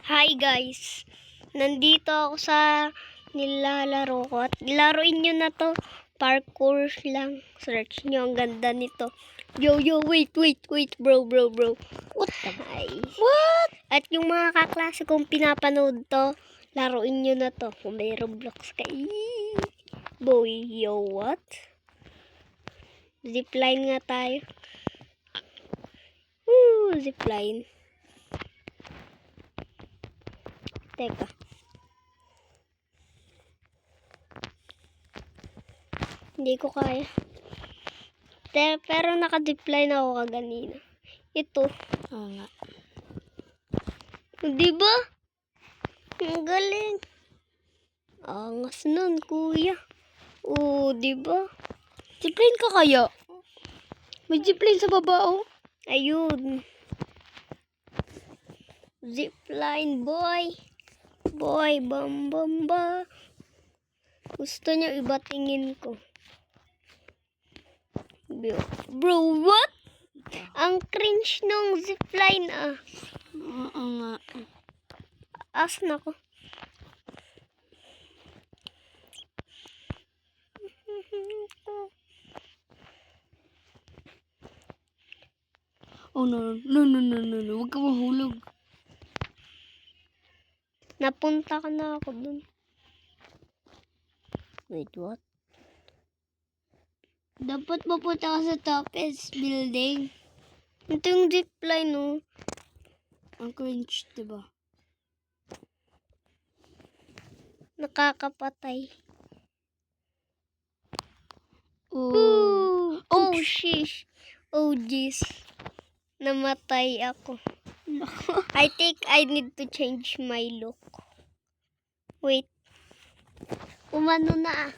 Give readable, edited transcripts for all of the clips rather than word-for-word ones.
Hi guys, nandito ako sa nilalaro ko at laruin nyo na to. Parkour lang. Search nyo, ang ganda nito. Yo, wait, bro. What the? What? At yung mga kaklase kong pinapanood to, laruin nyo na to. Kung may Roblox kayo. Boy, yo, what? Zipline nga tayo. Zipline. Teka. Hindi ko kaya. Pero naka-zipline ako kaganina. Ito. Oo nga. Diba? Ang galing. Angas nun, kuya. Diba? Zipline ka kaya? May zipline sa baba, oh. Ayun. Zipline, boy. Boy, bam. Gusto niyo iba tingin ko. Bro, what? Ang cringe nung zipline, ah. Oo nga. Asan ako? Oh, no. Huwag ka mahulog. Napunta ka na ako dun. Wait, what? Dapat mapunta ka sa topest building. Ito yung zipline, no? Ang cringe, diba? Nakakapatay. Oh, Sheesh. Oh, jeez. Namatay ako. I think I need to change my look. Wait. Umano na, ah.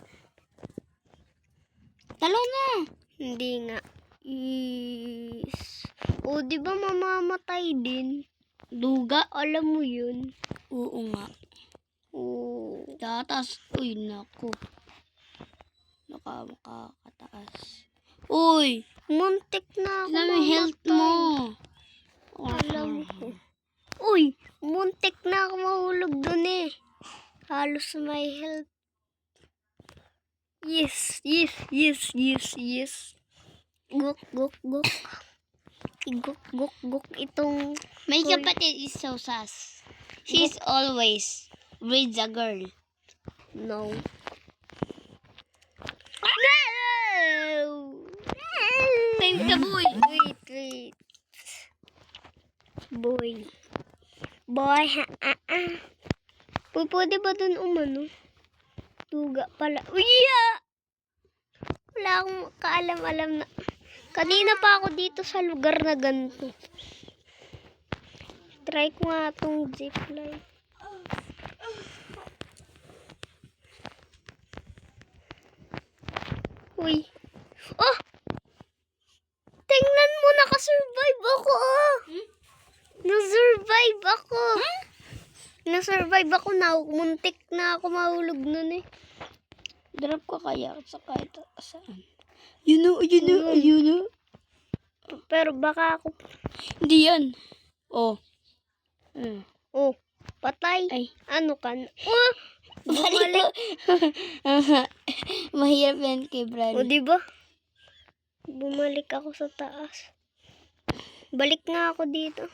Talo na. Hindi nga. Is. Di ba mamamatay din? Duga. Alam mo yun. Oo nga. Tatas. Uy, naku. Makakataas. Uy! Muntik na ako Alam mo, health mo. Alam ko. Uy! Muntik na ako mahulog dun eh. Halos may health. Yes. Gok. Gok. Itong My kapatid is so sus. She's always with a girl. no. Time ka, boy. Wait. Boy, Uy, pwede ba dun umano? Tuga pala. Uy, wala akong kaalam-alam na. Kanina pa ako dito sa lugar na ganito. Try ko nga itong zipline. Uy. Oh! Tingnan mo, nakasurvive ako, oh! Nasurvive ako. Nasurvive ako na. Muntik na ako mahulog nun eh. Drop ka kaya sa kahit saan. You know. Pero baka ako... Hindi yan. Oh. Patay. Ay. Ano ka na? Bumalik. Mahirap yan kay Bran. Diba? Bumalik ako sa taas. Balik nga ako dito.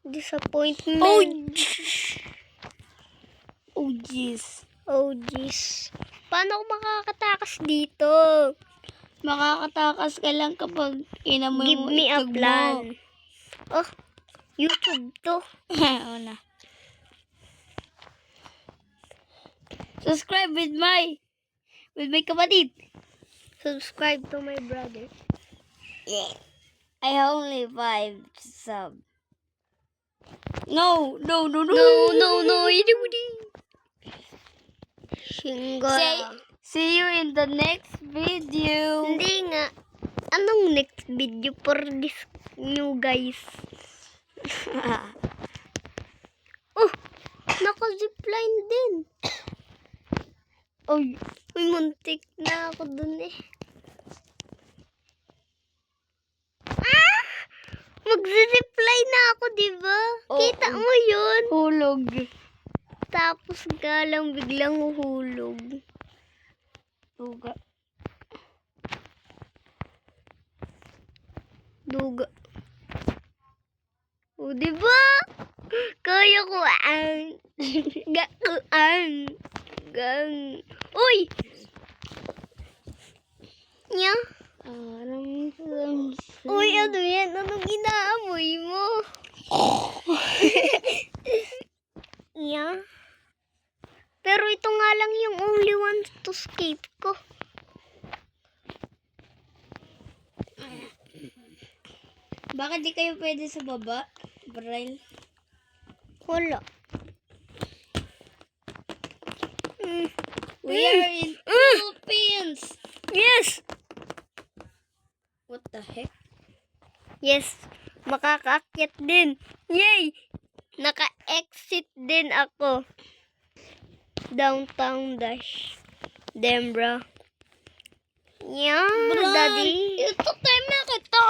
Disappointment. Oh, jeez. Paano ako makakatakas dito? Makakatakas ka lang kapag inamoy Give mo me a itlog plan. mo. YouTube to. Una. Subscribe with my kapatid. Subscribe to my brother. I only 5 sub. No. No. Shinga. See you in the next video. Hindi nga. Anong next video for this new guys? Naka-zipline din. Uy, muntik na ako dun eh. Magzizipline na ako, di ba? Oo. Kita mo yun? Hulog. Tapos galang biglang uhulog. Duga. Duga. O, di ba? Kaya ko ang. Gaan. Gang. Uy! Nya? Uy, ano yan? Anong inaamoy mo? Nya? Pero ito nga lang yung only one to escape ko. Bakit di kayo pwede sa baba, Braille? Wala. We are in Philippines! Yes! What the heck? Yes. Makakaakyat din. Yay! Naka-exit din ako. Downtown Dash. Dembra. Yeah, daddy. Ito tayo na kita!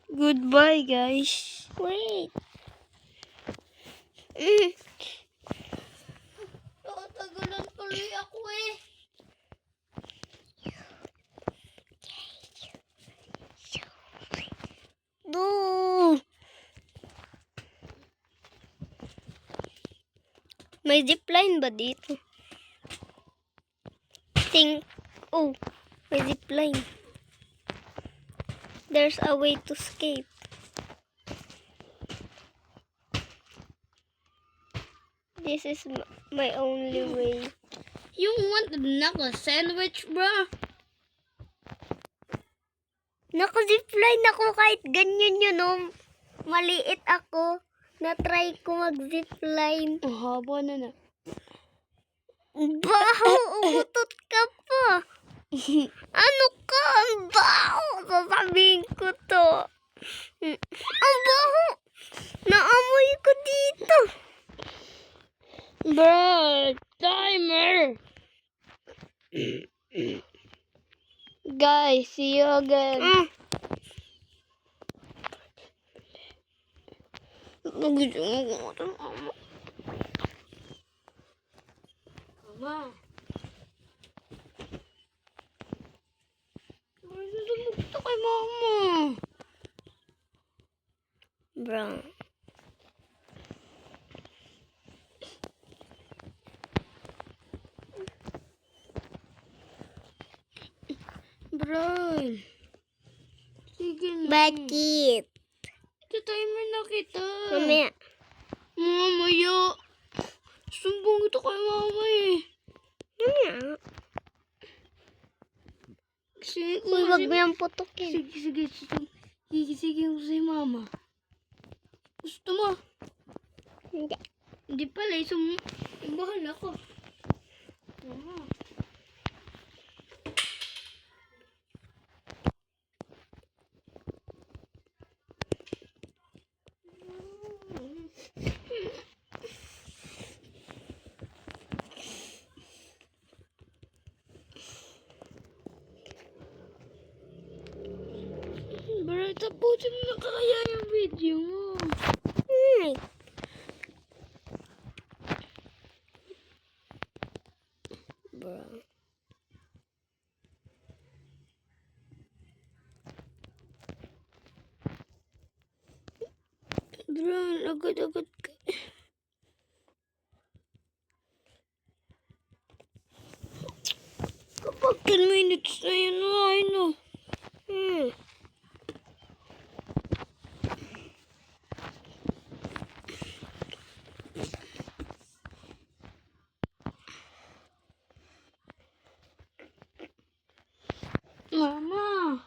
Goodbye, guys. Wait. Tagalan tuloy ako eh. Do. May zipline ba dito? Oh, may zipline. There's a way to escape. This is my only way. You want the knuckle sandwich, bro? Naka-zipline ako kahit ganyan yun, oh. Maliit ako. Na-try ko mag-zipline. Ang haba na. Baho! Umutot ka pa. Ano ka? Ang baho! Sasabihin ko to. Ang baho! Naamoy ko dito. Bro, timer! Guys, see you again. Mama. Gusto kay mama. Bro. Bro. Sige na. Bakit? Ito timer na kita. Mamaya. Mamaya. Sumbong ito kay mama eh. Mamaya. Sige, Uy, wag mo yung putukin. Sige. Sige ko si mama. Gusto mo? Hindi. Hindi pala, bahala ko. Mama. Bro, tapusin mo na kaya yung video mo. Bro. Bro, agad-agad ka. Kapag 10 minutes na yun, ay no. Mama.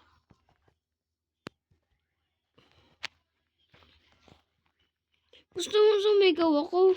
Gusto mo sumigaw ako?